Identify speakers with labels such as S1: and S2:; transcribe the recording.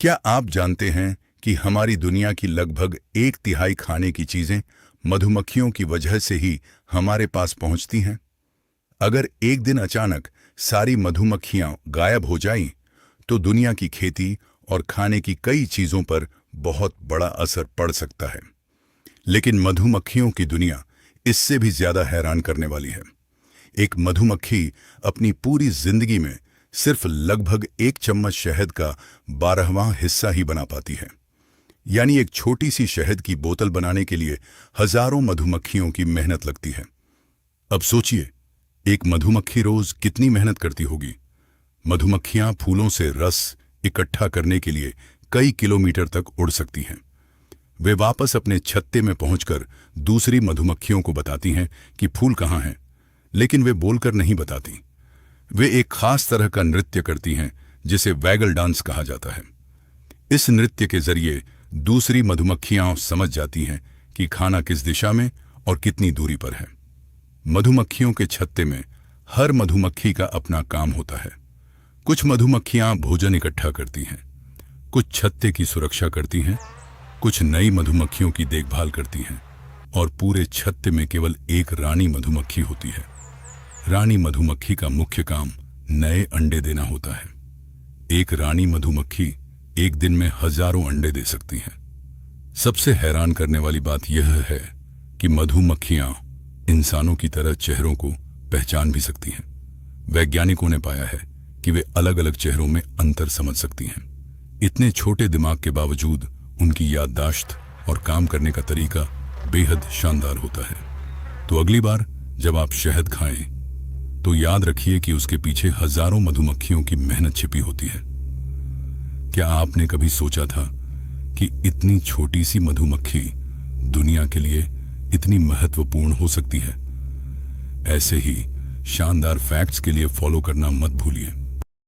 S1: क्या आप जानते हैं कि हमारी दुनिया की लगभग 1/3 खाने की चीजें मधुमक्खियों की वजह से ही हमारे पास पहुंचती हैं? अगर एक दिन अचानक सारी मधुमक्खियां गायब हो जाईं, तो दुनिया की खेती और खाने की कई चीजों पर बहुत बड़ा असर पड़ सकता है। लेकिन मधुमक्खियों की दुनिया इससे भी ज्यादा हैरान करने वाली है। एक मधुमक्खी अपनी पूरी जिंदगी में सिर्फ लगभग 1 चम्मच शहद का 12वां हिस्सा ही बना पाती है। यानी एक छोटी सी शहद की बोतल बनाने के लिए हजारों मधुमक्खियों की मेहनत लगती है। अब सोचिए, एक मधुमक्खी रोज कितनी मेहनत करती होगी। मधुमक्खियां फूलों से रस इकट्ठा करने के लिए कई किलोमीटर तक उड़ सकती हैं। वे वापस अपने छत्ते में पहुंचकर दूसरी मधुमक्खियों को बताती हैं कि फूल कहाँ हैं, लेकिन वे बोलकर नहीं बताती। वे एक खास तरह का नृत्य करती हैं जिसे वैगल डांस कहा जाता है। इस नृत्य के जरिए दूसरी मधुमक्खियां समझ जाती हैं कि खाना किस दिशा में और कितनी दूरी पर है। मधुमक्खियों के छत्ते में हर मधुमक्खी का अपना काम होता है। कुछ मधुमक्खियां भोजन इकट्ठा करती हैं, कुछ छत्ते की सुरक्षा करती हैं, कुछ नई मधुमक्खियों की देखभाल करती हैं, और पूरे छत्ते में केवल एक रानी मधुमक्खी होती है। रानी मधुमक्खी का मुख्य काम नए अंडे देना होता है। एक रानी मधुमक्खी एक दिन में हजारों अंडे दे सकती है। सबसे हैरान करने वाली बात यह है कि मधुमक्खियां इंसानों की तरह चेहरों को पहचान भी सकती हैं। वैज्ञानिकों ने पाया है कि वे अलग अलग चेहरों में अंतर समझ सकती हैं। इतने छोटे दिमाग के बावजूद उनकी याददाश्त और काम करने का तरीका बेहद शानदार होता है। तो अगली बार जब आप शहद खाएं, तो याद रखिए कि उसके पीछे हजारों मधुमक्खियों की मेहनत छिपी होती है। क्या आपने कभी सोचा था कि इतनी छोटी सी मधुमक्खी दुनिया के लिए इतनी महत्वपूर्ण हो सकती है? ऐसे ही शानदार फैक्ट्स के लिए फॉलो करना मत भूलिए।